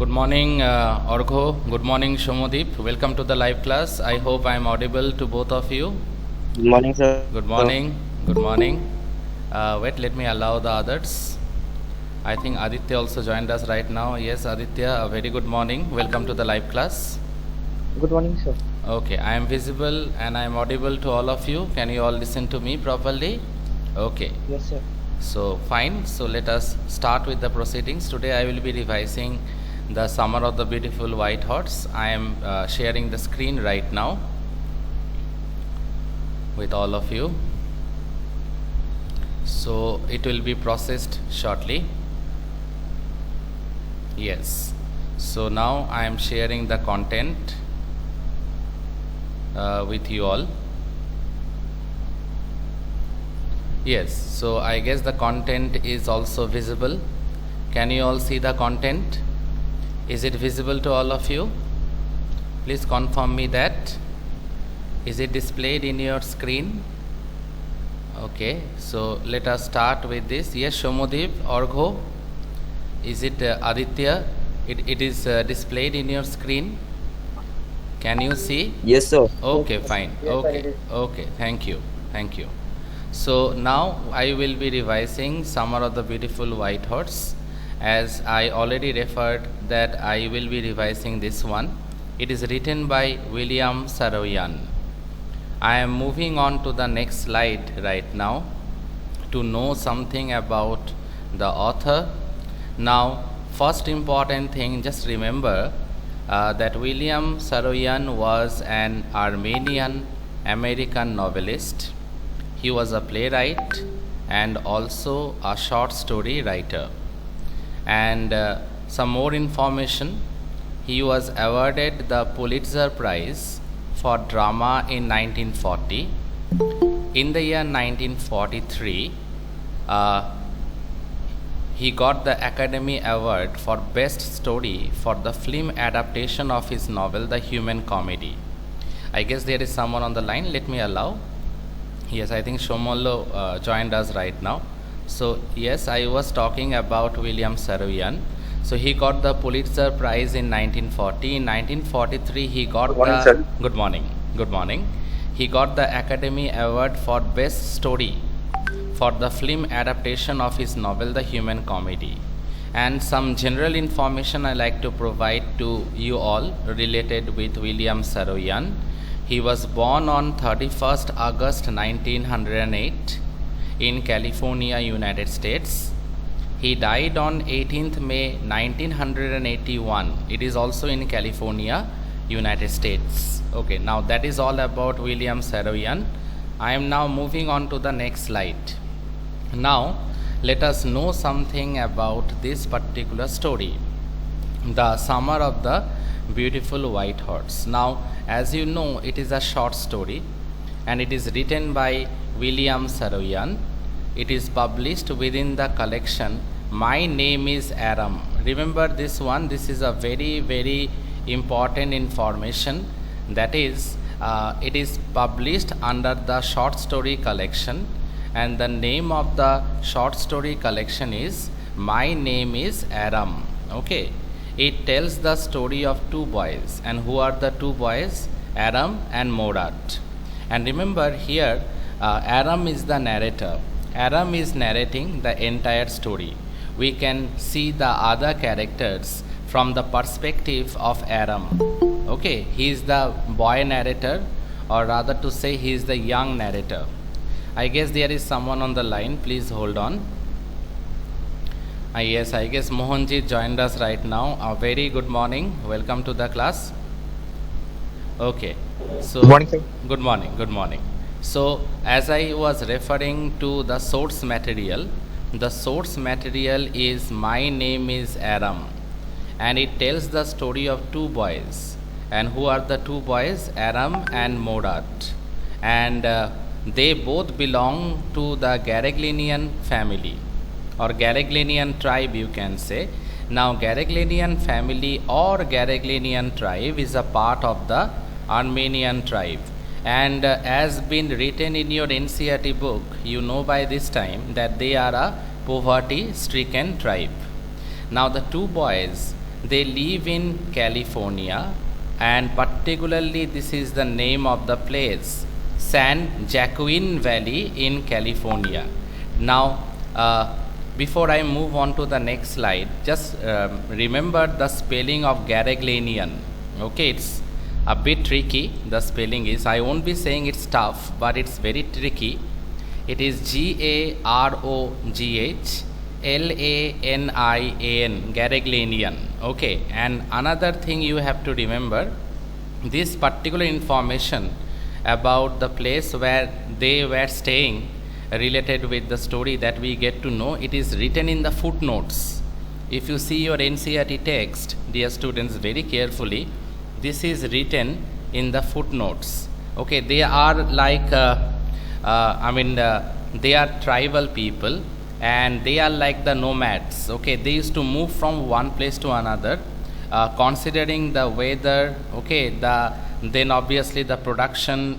Good morning, Orgho. Good morning, Shomodip. Welcome to the live class. I hope I am audible to both of you. Good morning, sir. Good morning. Good morning. Wait, let me allow the others. I think Aditya also joined us right now. Yes, Aditya, a very good morning. Welcome to the live class. Good morning, sir. Okay, I am visible and I am audible to all of you. Can you all listen to me properly? Okay. Yes, sir. So fine, so let us start with the proceedings. Today I will be revising the Summer of the Beautiful White Horse. I am sharing the screen right now with all of you. So it will be processed shortly. Yes. So now I am sharing the content with you all. Yes, so I guess the content is also visible. Can you all see the content? Is it visible to all of you? Please confirm me that. Is it displayed in your screen? Okay, so let us start with this. Yes, Shomodip, Orgho. Is it Aditya? It is displayed in your screen. Can you see? Yes, sir. Okay, fine. Okay, thank you. So now I will be revising Summer of the Beautiful White Horse. As I already referred that I will be revising this one. It is written by William Saroyan. I am moving on to the next slide right now to know something about the author. Now, first important thing, just remember that William Saroyan was an Armenian American novelist. He was a playwright and also a short story writer. And some more information, he was awarded the Pulitzer Prize for drama in 1940. In the year 1943, he got the Academy Award for Best Story for the film adaptation of his novel, The Human Comedy. I guess there is someone on the line. Let me allow. Yes, I think Shomollo joined us right now. So, yes, I was talking about William Saroyan. So, he got the Pulitzer Prize in 1940. In 1943, he got Good morning, sir. Good morning. He got the Academy Award for Best Story for the film adaptation of his novel, The Human Comedy. And some general information I like to provide to you all related with William Saroyan. He was born on 31st August 1908 in California, United States. He died on 18th May 1981. It is also in California, United States. Okay, now that is all about William Saroyan. I am now moving on to the next slide. Now, let us know something about this particular story, The Summer of the Beautiful White Horse. Now, as you know, it is a short story and it is written by William Saroyan. It is published within the collection My Name is Aram. Remember this one, this is a very, very important information. That is, it is published under the short story collection, and the name of the short story collection is My Name is Aram. Okay. It tells the story of two boys. And who are the two boys? Aram and Morat. And remember here, Aram is the narrator. Aram is narrating the entire story. We can see the other characters from the perspective of Aram. Okay, he is the boy narrator, or rather to say he is the young narrator. I guess there is someone on the line. Please hold on. Yes, I guess Mohanji joined us right now. A very good morning. Welcome to the class. Okay. So Good morning, sir. Good morning. So as I was referring to the source material, the source material is My Name is Aram, and it tells the story of two boys. And who are the two boys? Aram and Morat. And they both belong to the Garaglinian family, or Garaglinian tribe, you can say. Now, Garaglinian family or Garaglinian tribe is a part of the Armenian tribe. And as been written in your NCERT book, you know by this time that they are a poverty stricken tribe. Now, the two boys, They live in California, and particularly this is the name of the place, San Joaquin Valley in California. Now before I move on to the next slide, just remember the spelling of Garaglanian. Okay, it's a bit tricky, the spelling is, I won't be saying it's tough, but it's very tricky. It is GaroghLanian, Garaglanian. Okay, and another thing you have to remember, this particular information about the place where they were staying related with the story that we get to know, it is written in the footnotes. If you see your NCERT text, dear students, very carefully, this is written in the footnotes. Okay, they are like they are tribal people, and they are like the nomads. Okay, they used to move from one place to another, considering the weather. Okay, then obviously the production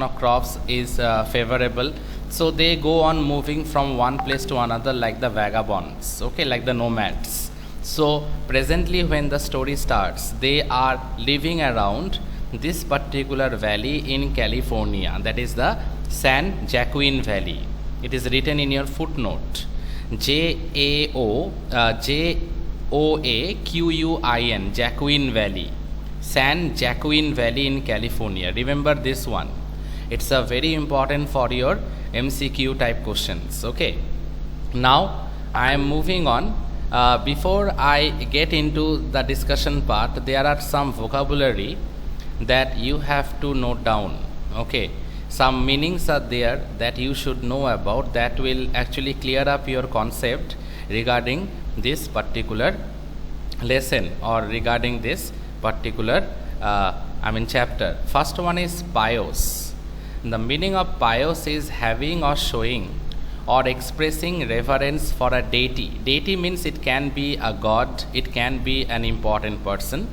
of crops is favorable, so they go on moving from one place to another like the vagabonds. Okay, like the nomads. So presently when the story starts, they are living around this particular valley in California, that is the San Joaquin Valley. It is written in your footnote, Joaquin, Joaquin Valley, San Joaquin Valley in California. Remember this one, it's a very important for your MCQ type questions. Okay, now I am moving on. Before I get into the discussion part, there are some vocabulary that you have to note down. Okay, some meanings are there that you should know about, that will actually clear up your concept regarding this particular lesson or regarding this particular chapter. First one is pious. The meaning of pious is having or showing or expressing reverence for a deity. Deity means it can be a god, it can be an important person.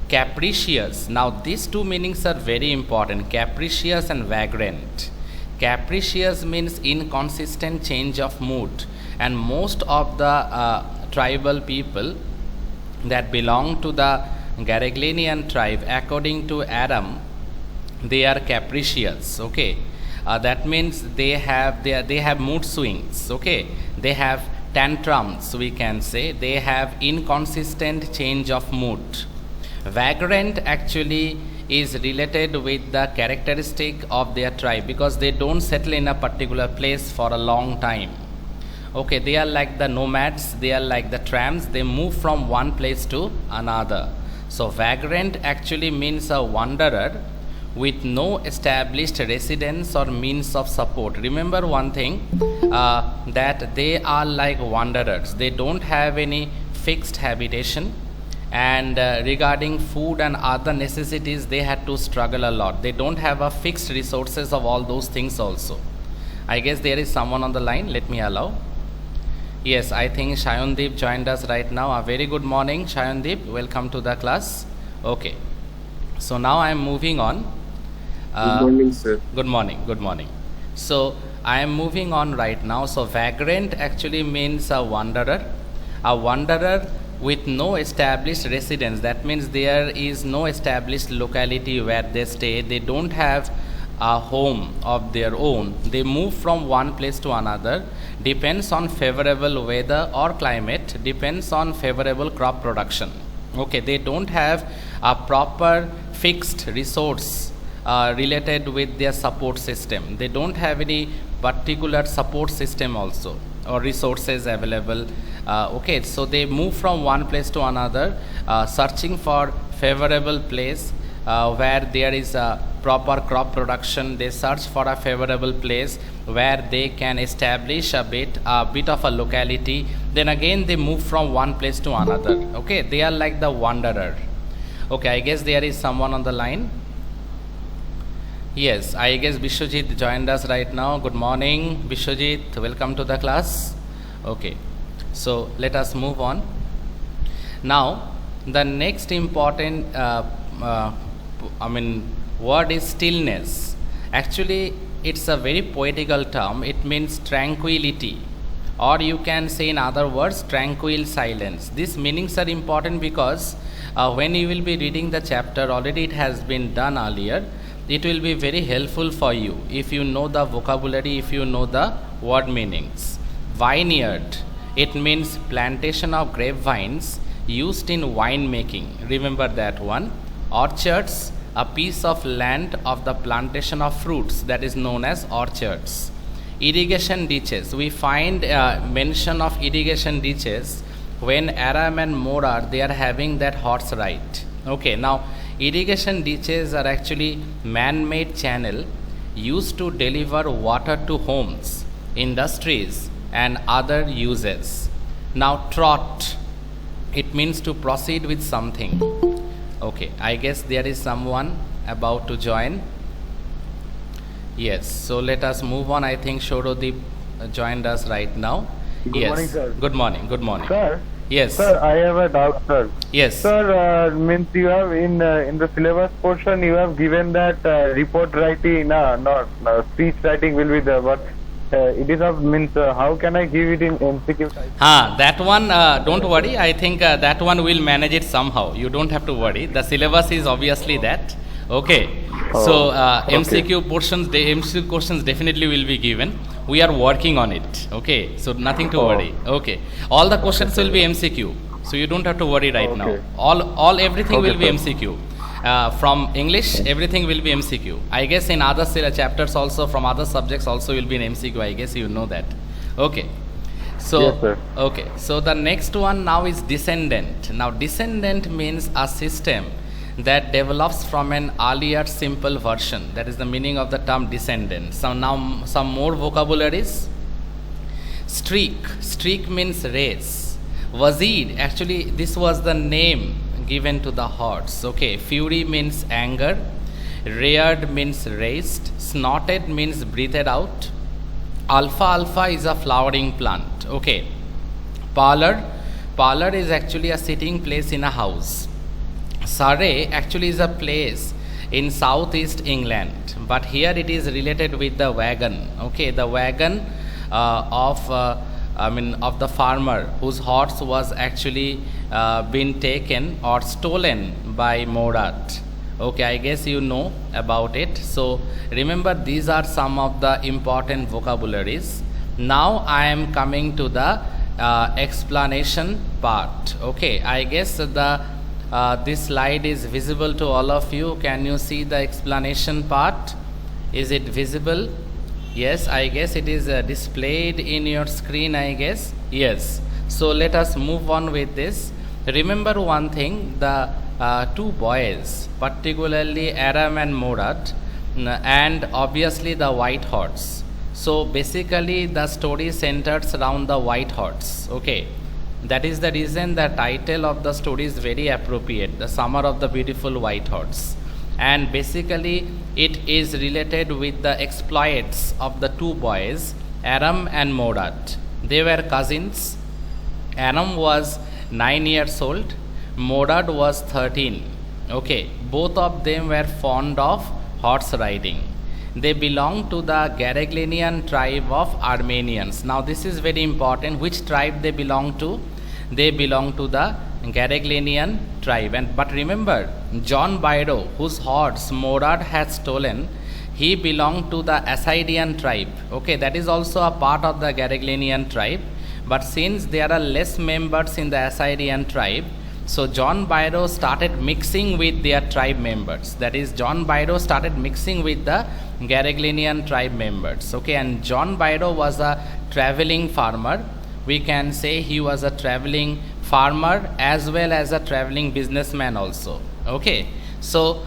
Capricious. Now these two meanings are very important, capricious and vagrant. Capricious means inconsistent change of mood, and most of the tribal people that belong to the Garaglanian tribe, according to Adam, they are capricious. Okay, that means they have mood swings. Okay, they have tantrums, we can say. They have inconsistent change of mood. Vagrant actually is related with the characteristic of their tribe, because they don't settle in a particular place for a long time. Okay, they are like the nomads, they are like the tramps, they move from one place to another. So vagrant actually means a wanderer with no established residence or means of support. Remember one thing, that they are like wanderers, they don't have any fixed habitation, and regarding food and other necessities, they had to struggle a lot. They don't have a fixed resources of all those things also. I guess there is someone on the line, let me allow. Yes, I think Shayondeep joined us right now. A very good morning, Shayondeep, welcome to the class. Okay, so now I am moving on. Good morning, sir. Good morning, good morning. So I am moving on right now. So vagrant actually means a wanderer with no established residence. That means there is no established locality where they stay. They don't have a home of their own. They move from one place to another, depends on favorable weather or climate, depends on favorable crop production. Okay, they don't have a proper fixed resource related with their support system. They don't have any particular support system also or resources available. Okay, so they move from one place to another, searching for favorable place where there is a proper crop production. They search for a favorable place where they can establish a bit of a locality. Then again they move from one place to another. Okay, they are like the wanderer. Okay, I guess there is someone on the line. Yes, I guess Bishwajit joined us right now. Good morning, Bishwajit, welcome to the class. Okay, so let us move on. Now the next important word is stillness. Actually it's a very poetical term. It means tranquility, or you can say in other words tranquil silence. These meanings are important because when you will be reading the chapter, already it has been done earlier, it will be very helpful for you if you know the vocabulary, if you know the word meanings. Vineyard, it means plantation of grapevines used in wine making. Remember that one. Orchards, a piece of land of the plantation of fruits, that is known as orchards. Irrigation ditches, we find mention of irrigation ditches when Aram and Morar they are having that horse ride. Okay, now irrigation ditches are actually man-made channel used to deliver water to homes, industries and other uses. Now trot, it means to proceed with something. Okay, I guess there is someone about to join. Yes, so let us move on. I think Shorodip joined us right now. Good morning, sir. Good morning. Good morning. Sir. Yes. Sir, I have a doubt, sir. Yes. Sir, means you have in the syllabus portion you have given that report writing, not speech writing will be there, but it is of means how can I give it in MCQ type? That one, don't worry. I think that one will manage it somehow. You don't have to worry. The syllabus is obviously that. Okay. So MCQ portions, the MCQ questions definitely will be given. We are working on it. Okay. So nothing to worry. Okay. All the questions will be MCQ. So you don't have to worry right now. Everything will be MCQ. From English, everything will be MCQ. I guess in other chapters also, from other subjects also will be in MCQ. I guess you know that. Okay. So, yes, sir. Okay. So the next one now is descendant. Now descendant means a system that develops from an earlier simple version. That is the meaning of the term descendant. So now some more vocabularies. Streak. Streak means race. Wazir, actually this was the name given to the horse. Okay. Fury means anger. Reared means raised. Snorted means breathed out. Alfalfa is a flowering plant. Okay. Parlor. Parlor is actually a sitting place in a house. Surrey actually is a place in southeast England, but here it is related with the wagon. Okay, the wagon of the farmer whose horse was actually been taken or stolen by Morat. Okay, I guess you know about it. So remember, these are some of the important vocabularies. Now I am coming to the explanation part. Okay, I guess the this slide is visible to all of you. Can you see the explanation part? Is it visible? Yes, I guess it is displayed in your screen, I guess. Yes. So let us move on with this. Remember one thing, the two boys, particularly Aram and Morat, and obviously the white horse. So basically the story centers around the white horse. Okay. That is the reason the title of the story is very appropriate, The Summer of the Beautiful White Horse. And basically it is related with the exploits of the two boys, Aram and Morat. They were cousins. Aram was 9 years old, Morat was 13. Okay, both of them were fond of horse riding. They belong to the Garaglanian tribe of Armenians. Now this is very important. Which tribe they belong to? They belong to the Garaglanian tribe. But remember, John Byro, whose horse Morat had stolen, he belonged to the Assyrian tribe. Okay, that is also a part of the Garaglanian tribe. But since there are less members in the Assyrian tribe, so John Byro started mixing with their tribe members. That is, John Byro started mixing with the Garaglanian tribe members. Okay, and John Byro was a traveling farmer. We can say he was a traveling farmer as well as a traveling businessman also. Okay, so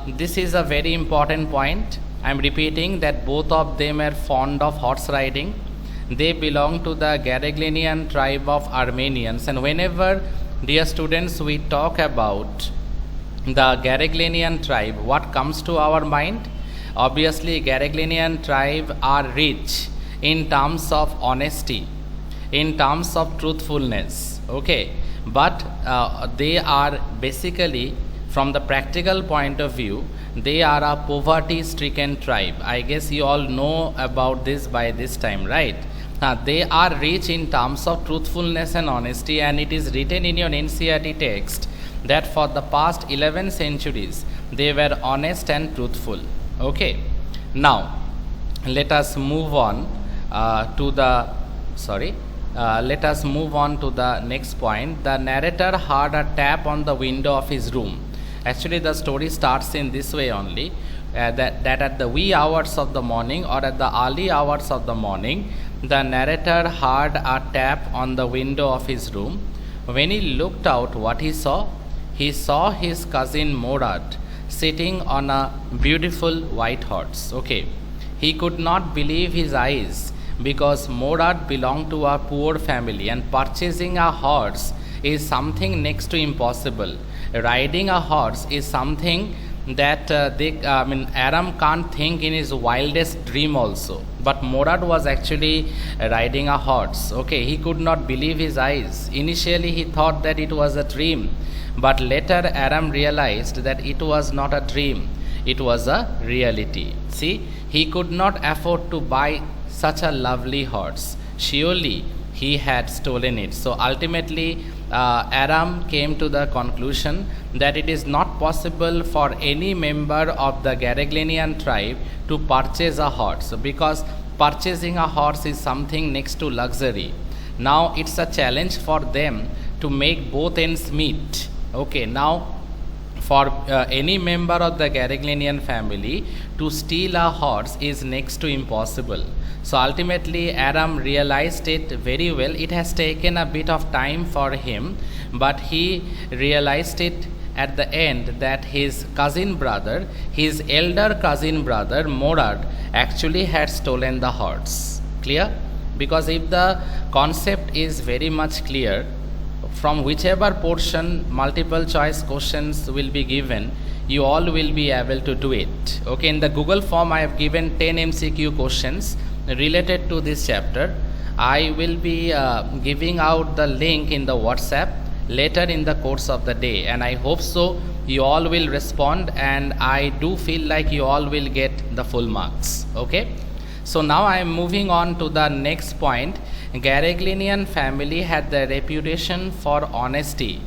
this is a very important point. I am repeating that both of them are fond of horse riding. They belong to the Garaglanian tribe of Armenians, and whenever, dear students, we talk about the Garaglanian tribe, what comes to our mind? Obviously, Garaglanian tribe are rich in terms of honesty, in terms of truthfulness. Okay, but they are basically, from the practical point of view, they are a poverty stricken tribe. I guess you all know about this by this time, right? They are rich in terms of truthfulness and honesty, and it is written in your NCERT text that for the past 11 centuries they were honest and truthful. Okay, now let us move on let us move on to the next point. The narrator heard a tap on the window of his room. Actually, the story starts in this way only, that at the wee hours of the morning or at the early hours of the morning, the narrator heard a tap on the window of his room. When he looked out, what he saw? He saw his cousin Morad sitting on a beautiful white horse. Okay, he could not believe his eyes, because Morad belonged to a poor family, and purchasing a horse is something next to impossible. Riding a horse is something that Aram can't think in his wildest dream also. But Morad was actually riding a horse. Okay, he could not believe his eyes. Initially he thought that it was a dream, but later Aram realized that it was not a dream, it was a reality. See, he could not afford to buy such a lovely horse. Surely he had stolen it. So ultimately Aram came to the conclusion that it is not possible for any member of the Garaglinian tribe to purchase a horse, because purchasing a horse is something next to luxury. Now it's a challenge for them to make both ends meet. Okay, now for any member of the Garaglinian family to steal a horse is next to impossible. So ultimately Aram realized it very well. It has taken a bit of time for him, but he realized it at the end that his cousin brother, his elder cousin brother Morad, actually had stolen the horse. Clear? Because if the concept is very much clear, from whichever portion multiple choice questions will be given, you all will be able to do it. Okay, in the Google form I have given 10 MCQ questions related to this chapter. I will be giving out the link in the WhatsApp later in the course of the day, and I hope so you all will respond, and I do feel like you all will get the full marks. Okay, so now I am moving on to the next point. Garaglinian family had the reputation for honesty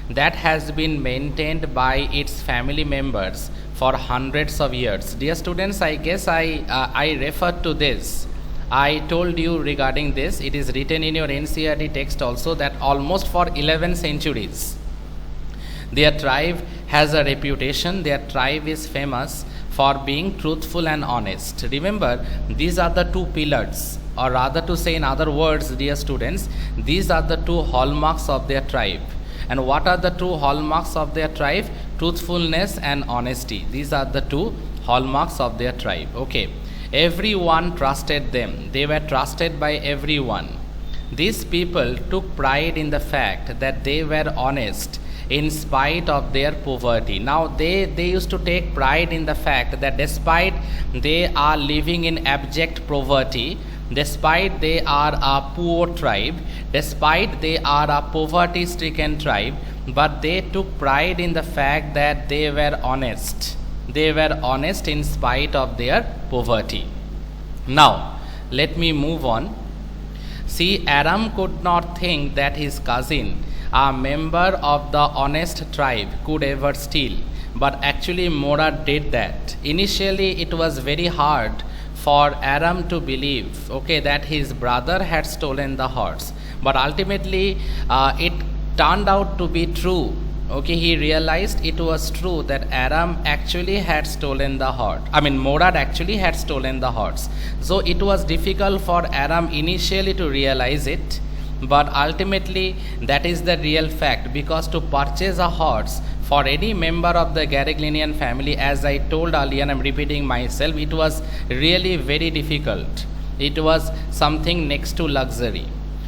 that has been maintained by its family members for hundreds of years. Dear students, I guess I referred to this. I told you regarding this. It is written in your NCERT text also that almost for 11 centuries their tribe has a reputation. Their tribe is famous for being truthful and honest. Remember, these are the two pillars, or rather to say in other words, dear students, these are the two hallmarks of their tribe. And what are the two hallmarks of their tribe? Truthfulness and honesty. These are the two hallmarks of their tribe. Okay, everyone trusted them. They were trusted by everyone. These people took pride in the fact that they were honest in spite of their poverty. Now they used to take pride in the fact that despite they are living in abject poverty, despite they are a poor tribe, despite they are a poverty stricken tribe, but they took pride in the fact that they were honest. They were honest in spite of their poverty. Now let me move on. See, Aram could not think that his cousin, a member of the honest tribe, could ever steal, but actually Morad did that. Initially it was very hard for Aram to believe, okay, that his brother had stolen the horse, but ultimately it turned out to be true. Okay, he realized it was true that Aram actually had stolen the horse. Morad actually had stolen the horse. So it was difficult for Aram initially to realize it, but ultimately that is the real fact, because to purchase a horse for any member of the Garaglinian family, as I told earlier, I am repeating myself, it was really very difficult. It was something next to luxury.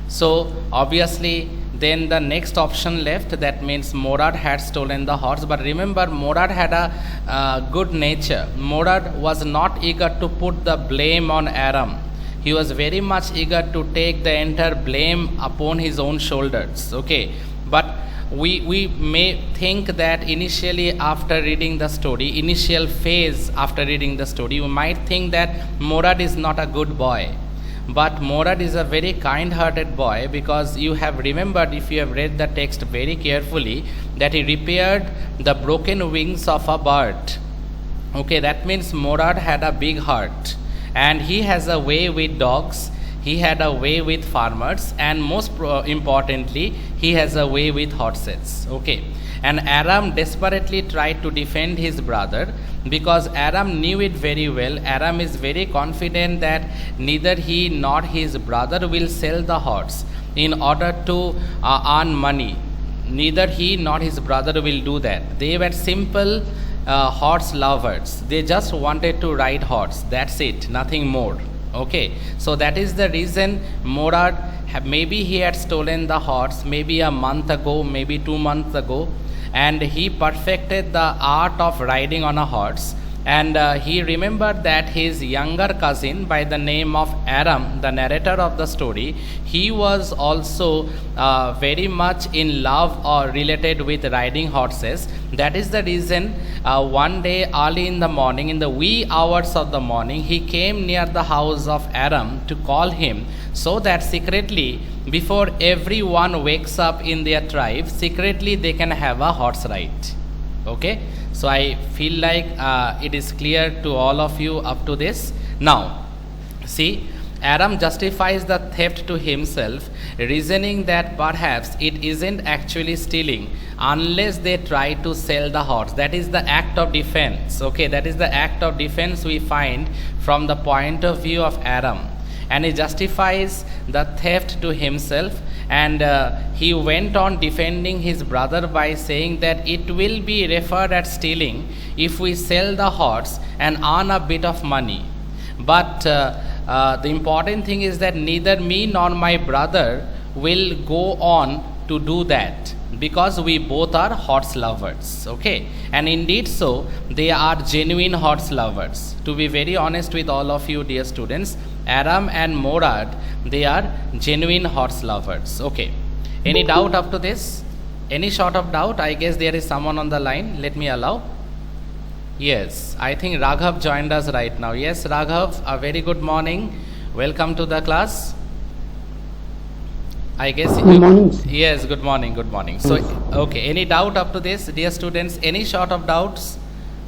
So obviously then the next option left, that means Morad had stolen the horse. But remember, Morad had a good nature. Morad was not eager to put the blame on Aram. He was very much eager to take the entire blame upon his own shoulders. Okay, but we may think that initially after reading the story, initial phase after reading the story, you might think that Morad is not a good boy. but Morad is a very kind-hearted boy, because you have remembered, if you have read the text very carefully, that he repaired the broken wings of a bird. Okay, that means Morad had a big heart, and he has a way with dogs, he had a way with farmers, and most importantly, he has a way with horses. Okay, and Aram desperately tried to defend his brother, because Aram knew it very well. Aram is very confident that neither he nor his brother will sell the horse in order to earn money. Neither he nor his brother will do that. They were simple horse lovers. They just wanted to ride horse. That's it, nothing more. Okay, so that is the reason Morad, maybe he had stolen the horse maybe a month ago, maybe 2 months ago, and he perfected the art of riding on a horse. And he remembered that his younger cousin by the name of Aram, the narrator of the story, he was also very much in love or related with riding horses. That is the reason one day early in the morning, in the wee hours of the morning, he came near the house of Aram to call him, so that secretly, before everyone wakes up in their tribe, secretly they can have a horse ride. Okay, so I feel like it is clear to all of you up to this. Now, see, Aram justifies the theft to himself, reasoning that perhaps it isn't actually stealing unless they try to sell the horse. That is the act of defense. Okay, that is the act of defense we find from the point of view of Aram. And he justifies the theft to himself, and he went on defending his brother by saying that it will be referred as stealing if we sell the horse and earn a bit of money. But the important thing is that neither me nor my brother will go on to do that, because we both are horse lovers. Okay, and indeed so they are genuine horse lovers. To be very honest with all of you, dear students, Aram and Morad, they are genuine horse lovers. Okay, any doubt up to this? Any sort of doubt? I guess there is someone on the line. Let me allow. Yes, I think Raghav joined us right now. Yes, Raghav, a very good morning. Welcome to the class. I guess. Good morning. Yes, good morning, good morning. So, okay, any doubt up to this, dear students? Any sort of doubts?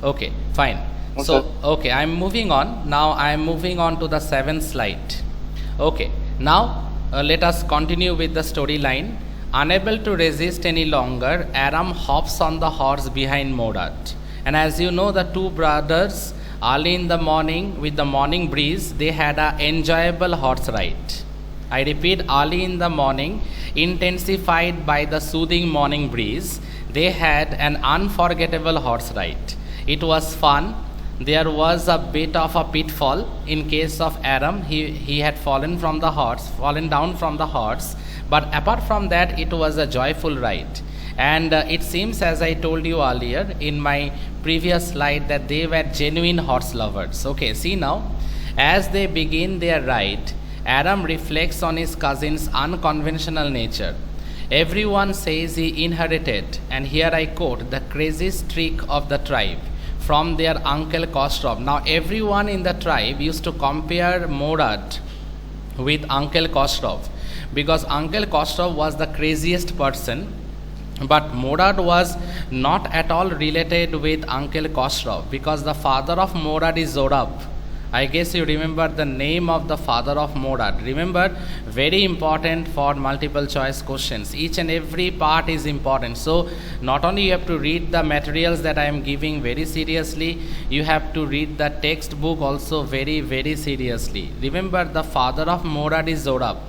Okay, fine. So, okay, I am moving on. Now, I am moving on to the 7th slide. Okay, now let us continue with the storyline. Unable to resist any longer, Aram hops on the horse behind Morad. And as you know, the two brothers, early in the morning, with the morning breeze, they had an enjoyable horse ride. I repeat, early in the morning, intensified by the soothing morning breeze, they had an unforgettable horse ride. It was fun. There was a bit of a pitfall in case of Aram. He had fallen down from the horse. But apart from that, it was a joyful ride. And it seems, as I told you earlier in my previous slide, that they were genuine horse lovers. Okay, see now, as they begin their ride, Aram reflects on his cousin's unconventional nature. Everyone says he inherited, and here I quote, the crazy streak of the tribe from their uncle Kostrov. Now, everyone in the tribe used to compare Morad with Uncle Kostrov, because Uncle Kostrov was the craziest person, but Morad was not at all related with Uncle Kostrov, because the father of Morad is Zorab. I guess you remember the name of the father of Morad. Remember, very important for multiple choice questions. Each and every part is important. So not only you have to read the materials that I am giving very seriously, you have to read the textbook also very, very seriously. Remember, the father of Morad is Zorab.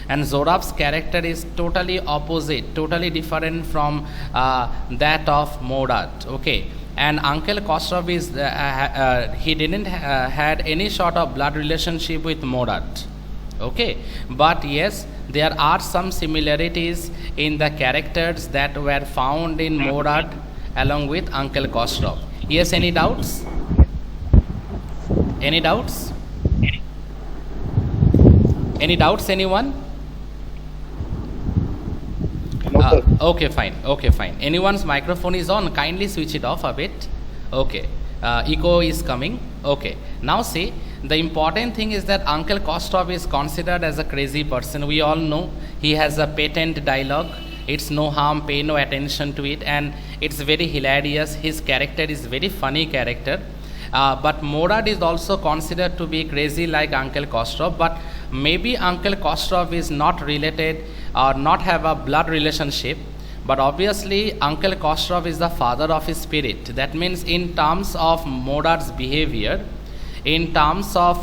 And Zorab's character is totally opposite, totally different from that of Morad. Okay. And Uncle Kostrov is, he didn't had any sort of blood relationship with Morad. Okay. But yes, there are some similarities in the characters that were found in Morad along with Uncle Kostrov. Yes, any doubts? Any doubts? Any doubts, anyone? Okay, fine. Okay, fine. Anyone's microphone is on, kindly switch it off a bit. Okay. Echo is coming. Okay. Now see, the important thing is that Uncle Kostov is considered as a crazy person. We all know he has a patent dialogue. It's no harm, pay no attention to it, and it's very hilarious. His character is very funny character. But Morad is also considered to be crazy like Uncle Kostov, but maybe Uncle Kostov is not related or not have a blood relationship. But obviously, Uncle Kostov is the father of his spirit. That means, in terms of Morad's behavior, in terms of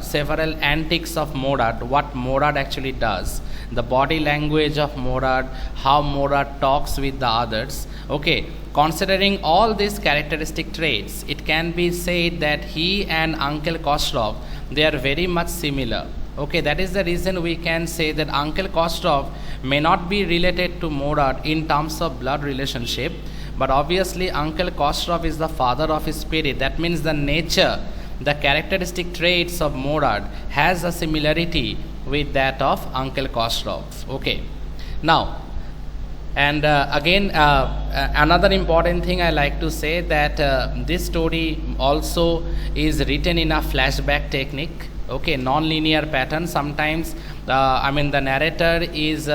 several antics of Morad, what Morad actually does, the body language of Morad, how Morad talks with the others. Okay, considering all these characteristic traits, it can be said that he and Uncle Kostov, they are very much similar. Okay, that is the reason we can say that Uncle Kostov may not be related to Morad in terms of blood relationship, but obviously Uncle Kostov is the father of his spirit. That means the nature, the characteristic traits of Morad has a similarity with that of Uncle Kostov. Okay, now, and again, another important thing I like to say that this story also is written in a flashback technique. Okay, non-linear pattern. Sometimes the narrator is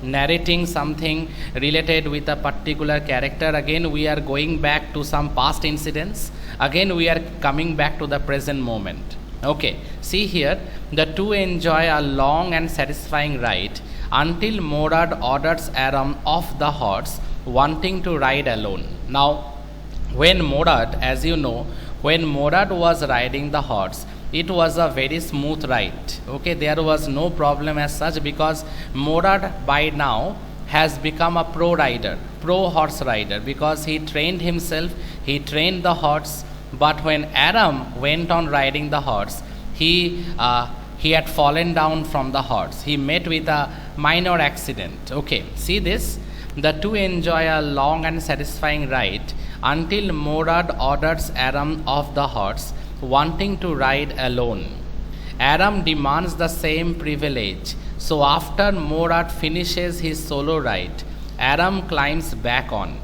narrating something related with a particular character. Again, we are going back to some past incidents. Again, we are coming back to the present moment. Okay, see here, the two enjoy a long and satisfying ride until Morad orders Aram off the horse, wanting to ride alone. Now, when Morad, as you know, when Morad was riding the horse, it was a very smooth ride. Okay, there was no problem as such, because Morad by now has become a pro rider, pro horse rider, because he trained himself, he trained the horse. But when Aram went on riding the horse, he had fallen down from the horse. He met with a minor accident. Okay, see this? The two enjoy a long and satisfying ride until Morad orders Aram off the horse, wanting to ride alone. Aram demands the same privilege. So after Morad finishes his solo ride, Aram climbs back on.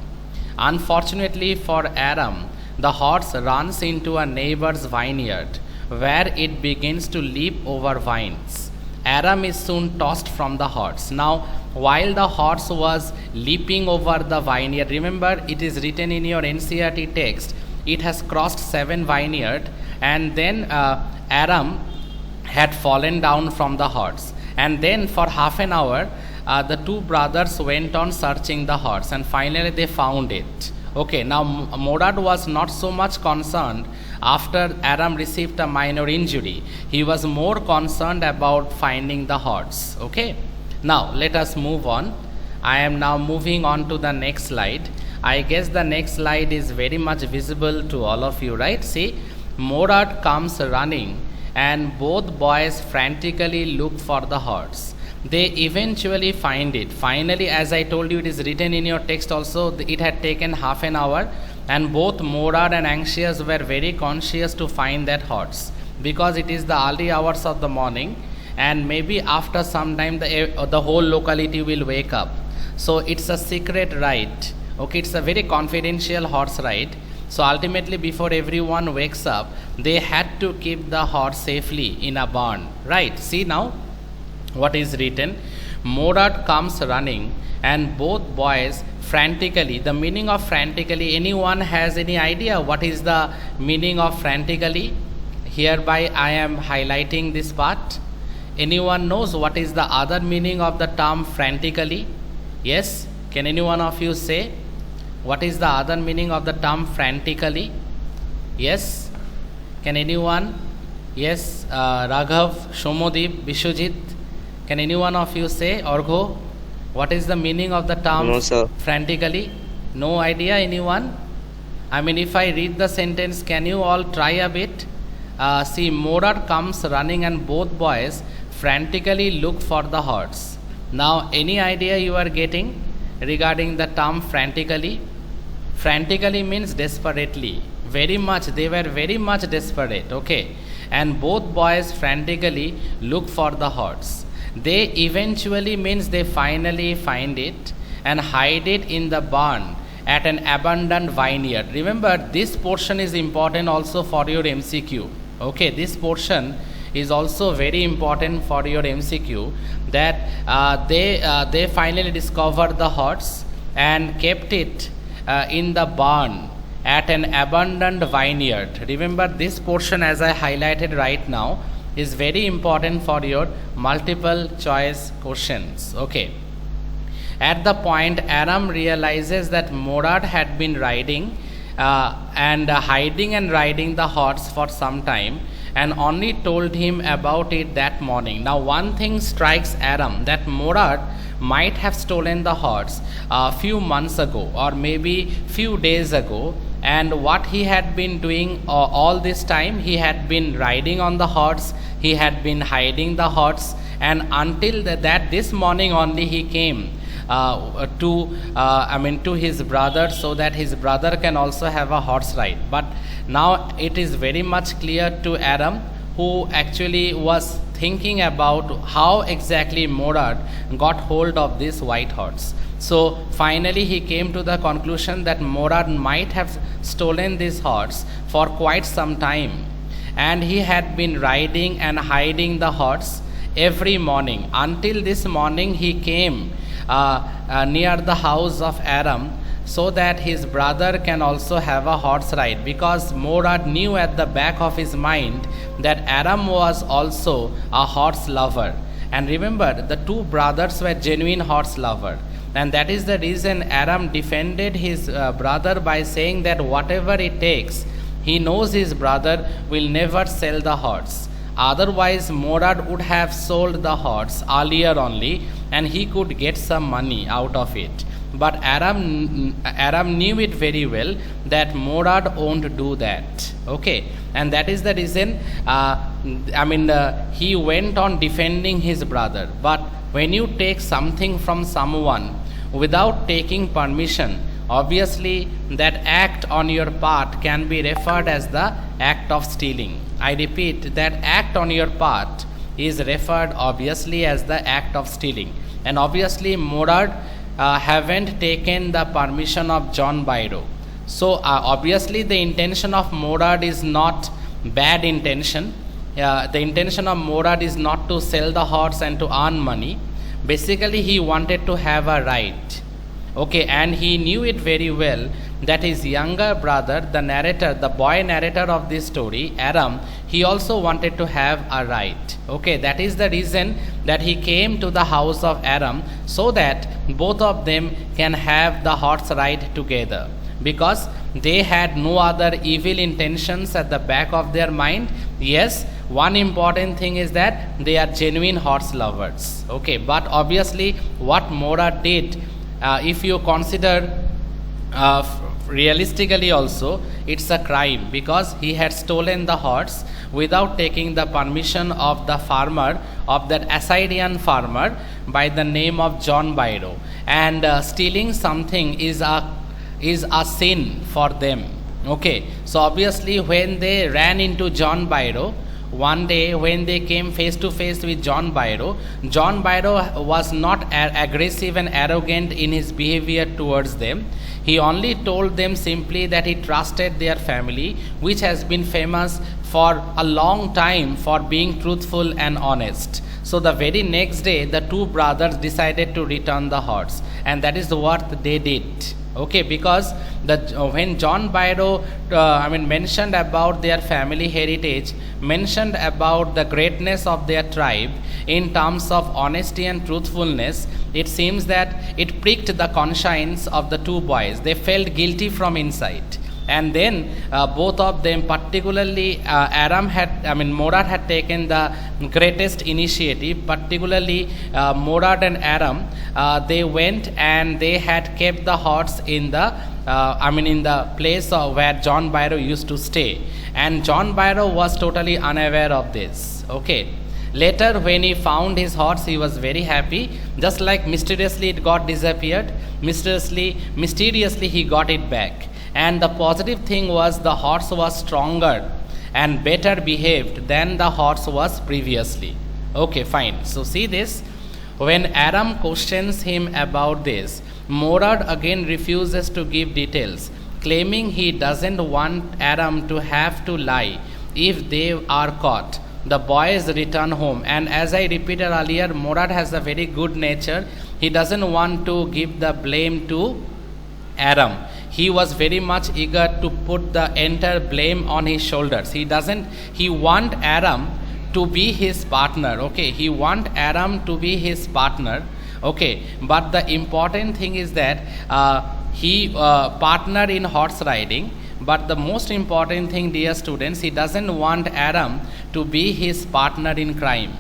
Unfortunately for Aram, the horse runs into a neighbor's vineyard, where it begins to leap over vines. Aram is soon tossed from the horse. Now, while the horse was leaping over the vineyard, remember it is written in your NCERT text, it has crossed 7 vineyards, and then Aram had fallen down from the horse. And then for half an hour, the two brothers went on searching the horse, and finally they found it. Okay, now Morad was not so much concerned after Aram received a minor injury. He was more concerned about finding the horse. Okay, now let us move on. I am now moving on to the next slide. I guess the next slide is very much visible to all of you, right? See, Morad comes running, and both boys frantically look for the horse. They eventually find it. Finally, as I told you, it is written in your text also, it had taken half an hour, and both Morad and Anxious were very conscious to find that horse, because it is the early hours of the morning, and maybe after some time the whole locality will wake up. So it's a secret ride. Okay, it's a very confidential horse ride. So ultimately, before everyone wakes up, they had to keep the horse safely in a barn. Right, see now what is written. Morad comes running, and both boys frantically. The meaning of frantically, anyone has any idea what is the meaning of frantically? Hereby I am highlighting this part. Anyone knows what is the other meaning of the term frantically? Yes, can any one of you say what is the other meaning of the term frantically? Yes, can anyone? Yes, Raghav, Shomodip, Vishwajit, can any one of you say? Orgho, what is the meaning of the term No, sir. frantically? No idea, anyone? I mean, if I read the sentence, can you all try a bit? See, Morad comes running, and both boys frantically look for the horse. Now, any idea you are getting regarding the term frantically? Frantically means desperately. Very much, they were very much desperate. Okay, and both boys frantically look for the horse. They eventually means they finally find it and hide it in the barn at an abandoned vineyard. Remember, this portion is important also for your MCQ. Okay, this portion is also very important for your MCQ, that they finally discovered the horse and kept it in the barn at an abandoned vineyard. Remember, this portion, as I highlighted right now, is very important for your multiple choice questions. Okay. At the point, Aram realizes that Morad had been riding and hiding and riding the horse for some time, and only told him about it that morning. Now, one thing strikes Aram, that Morad might have stolen the horse a few months ago or maybe few days ago, and what he had been doing all this time, he had been riding on the horse, he had been hiding the horse, and until that this morning only he came to his brother, so that his brother can also have a horse ride. But now it is very much clear to Aram, who actually was thinking about how exactly Morad got hold of this white horse. So finally he came to the conclusion that Morad might have stolen this horse for quite some time, and he had been riding and hiding the horse every morning until this morning he came near the house of Aram, so that his brother can also have a horse ride, because Morad knew at the back of his mind that Aram was also a horse lover. And remember, the two brothers were genuine horse lovers, and that is the reason Aram defended his brother by saying that whatever it takes, he knows his brother will never sell the horse. Otherwise, Morad would have sold the horse earlier only, and he could get some money out of it. But Aram knew it very well that Morad won't do that. Okay, and that is the reason. He went on defending his brother. But when you take something from someone without taking permission, obviously that act on your part can be referred as the act of stealing. I repeat, that act on your part is referred obviously as the act of stealing. And obviously Morad haven't taken the permission of John Byro. So obviously the intention of Morad is not bad intention. The intention of Morad is not to sell the horse and to earn money. Basically he wanted to have a right. Okay, and he knew it very well that his younger brother, the narrator, the boy narrator of this story, Aram, he also wanted to have a right. Okay, that is the reason that he came to the house of Aram, so that both of them can have the horse ride together, because they had no other evil intentions at the back of their mind. Yes, one important thing is that they are genuine horse lovers. Okay, but obviously what Morad did, if you consider realistically also, it's a crime, because he had stolen the horse without taking the permission of the farmer, of that Assyrian farmer by the name of John Byro. And stealing something is a sin for them. Okay, so obviously when they ran into John Byro, one day when they came face to face with John Byro was not aggressive and arrogant in his behavior towards them. He only told them simply that he trusted their family, which has been famous for a long time for being truthful and honest. So the very next day, the two brothers decided to return the horse, and that is what they did. Okay, because when John Byro mentioned about their family heritage, mentioned about the greatness of their tribe in terms of honesty and truthfulness, it seems that it pricked the conscience of the two boys. They felt guilty from inside. And then both of them, particularly Morad had taken the greatest initiative. Particularly Morad and Aram, they went and they had kept the horse in the in the place where John Byro used to stay. And John Byro was totally unaware of this. Okay. Later, when he found his horse, he was very happy. Just like mysteriously it got disappeared, mysteriously he got it back. And the positive thing was the horse was stronger and better behaved than the horse was previously. Okay, fine. So see this. When Aram questions him about this, Morad again refuses to give details, claiming he doesn't want Aram to have to lie if they are caught, the boys return home. And as I repeated earlier, Morad has a very good nature. He doesn't want to give the blame to Aram. He was very much eager to put the entire blame on his shoulders. He want Aram to be his partner. Okay, he want Aram to be his partner. Okay, but the important thing is that he partnered in horse riding. But the most important thing, dear students, he doesn't want Aram to be his partner in crime.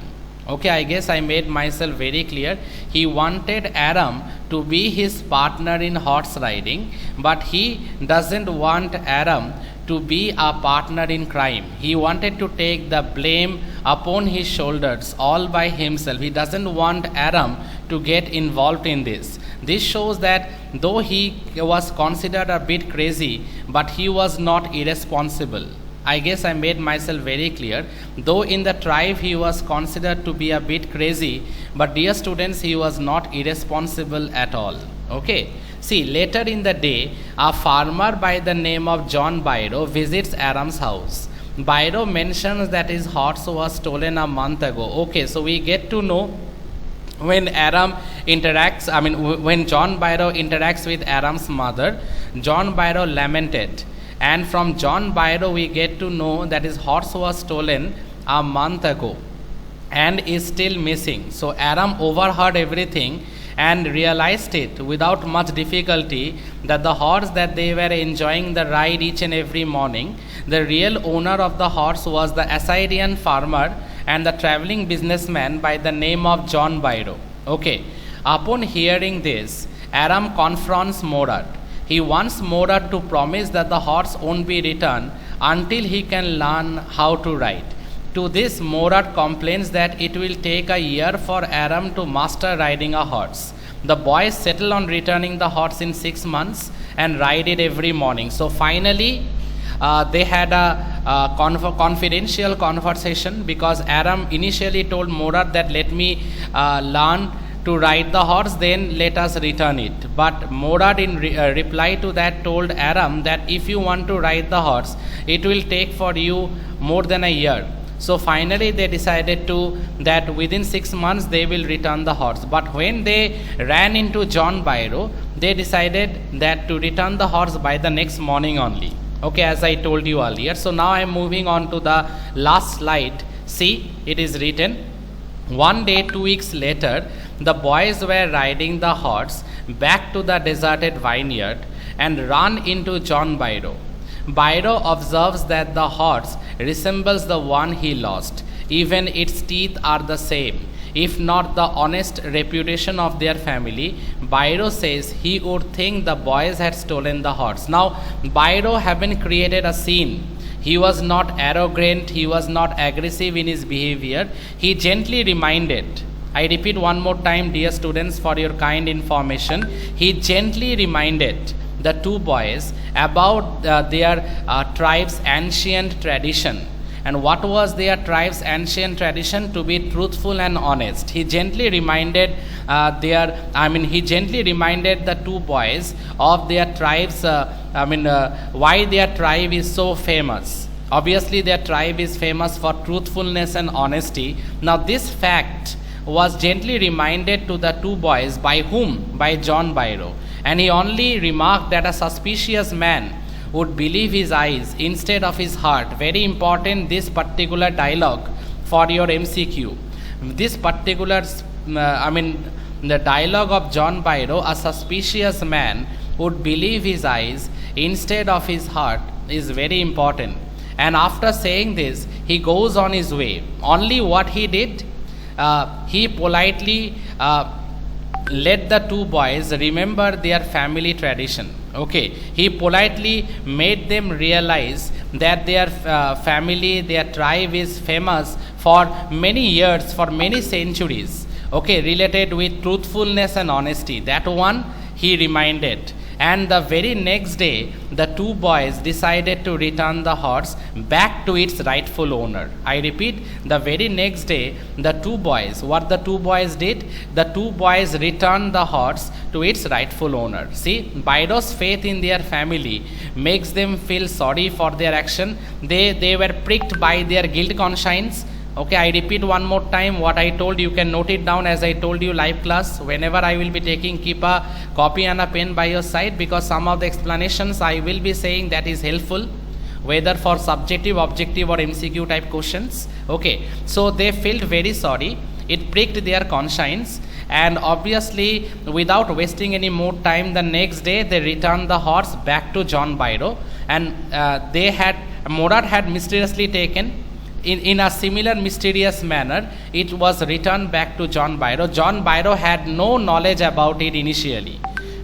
Okay, I guess I made myself very clear. He wanted Aram to be his partner in horse riding, but he doesn't want Aram to be a partner in crime. He wanted to take the blame upon his shoulders all by himself. He doesn't want Aram to get involved in this. This shows that though he was considered a bit crazy, but he was not irresponsible. I guess I made myself very clear. Though in the tribe he was considered to be a bit crazy, but dear students, he was not irresponsible at all. Okay. See, later in the day, a farmer by the name of John Byro visits Aram's house. Byro mentions that his horse was stolen a month ago. Okay, so we get to know when John Byro interacts with Aram's mother, John Byro lamented. And from John Byro we get to know that his horse was stolen a month ago and is still missing. So Aram overheard everything and realized it without much difficulty that the horse that they were enjoying the ride each and every morning, the real owner of the horse was the Assyrian farmer and the traveling businessman by the name of John Byro. Okay. Upon hearing this, Aram confronts Morad. He wants Morad to promise that the horse won't be returned until he can learn how to ride. To this, Morad complains that it will take a year for Aram to master riding a horse. The boys settle on returning the horse in 6 months and ride it every morning. So finally, they had a confidential conversation, because Aram initially told Morad that let me learn to ride the horse, then let us return it. But Morad in reply to that told Aram that if you want to ride the horse, it will take for you more than a year. So finally they decided that within 6 months they will return the horse. But when they ran into John Byro, they decided that to return the horse by the next morning only. Okay, as I told you earlier. So now I am moving on to the last slide. See, it is written, one day 2 weeks later, the boys were riding the horse back to the deserted vineyard and run into John Byro. Byro observes that the horse resembles the one he lost. Even its teeth are the same, if not the honest reputation of their family. Byro says he would think the boys had stolen the horse. Now, Byro having created a scene. He was not arrogant, he was not aggressive in his behavior. He gently reminded, I repeat one more time, dear students, for your kind information. He gently reminded the two boys about their tribe's ancient tradition. And what was their tribe's ancient tradition? To be truthful and honest. He gently reminded the two boys of their tribes, why their tribe is so famous. Obviously, their tribe is famous for truthfulness and honesty. Now, this fact was gently reminded to the two boys by whom? By John Byro. And he only remarked that a suspicious man would believe his eyes instead of his heart. Very important, this particular dialogue for your MCQ. This particular, the dialogue of John Byro, a suspicious man would believe his eyes instead of his heart, is very important. And after saying this, he goes on his way. Only what he did, he politely let the two boys remember their family tradition. Okay, he politely made them realize that their family, their tribe is famous for many years, for many centuries. Okay, related with truthfulness and honesty. That one he reminded. and the very next day the two boys decided to return the horse back to its rightful owner. I repeat, the very next day the two boys, what the two boys did, the two boys returned the horse to its rightful owner. See, Bairo's faith in their family makes them feel sorry for their action. They were pricked by their guilt conscience. Okay, I repeat one more time what I told you. Can note it down as I told you live class. Whenever I will be taking, keep a copy and a pen by your side, because some of the explanations I will be saying that is helpful, whether for subjective, objective or MCQ type questions. Okay, so they felt very sorry. It pricked their conscience, and obviously without wasting any more time, the next day they returned the horse back to John Bairo, and Morad had mysteriously taken in a similar mysterious manner. It was returned back to John Bairo. John Bairo had no knowledge about it initially.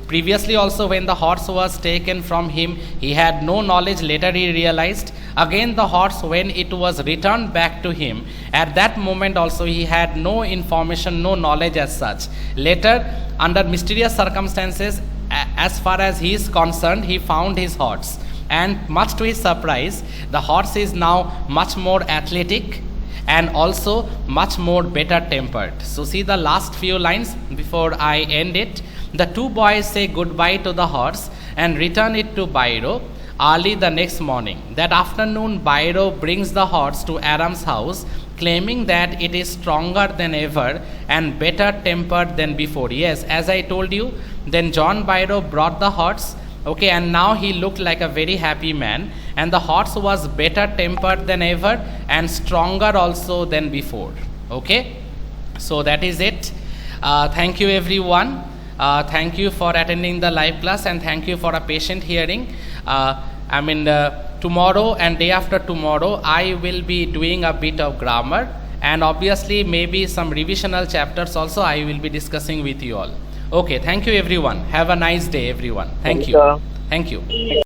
Previously also, when the horse was taken from him, he had no knowledge. Later he realized. Again the horse, when it was returned back to him, at that moment also he had no information, no knowledge as such. Later, under mysterious circumstances, as far as he is concerned, he found his horse, and much to his surprise, the horse is now much more athletic and also much more better tempered. So see the last few lines before I end it. The two boys say goodbye to the horse and return it to Bairo early the next morning. That afternoon, Bairo brings the horse to Aram's house, claiming that it is stronger than ever and better tempered than before. Yes, as I told you, then John Bairo brought the horse. Okay, and now he looked like a very happy man, and the horse was better tempered than ever and stronger also than before. Okay, so that is it. Thank you everyone. Thank you for attending the live class, and thank you for a patient hearing. Tomorrow and day after tomorrow I will be doing a bit of grammar, and obviously maybe some revisional chapters also I will be discussing with you all. Okay, thank you everyone. Have a nice day everyone. Thank you. Thank you.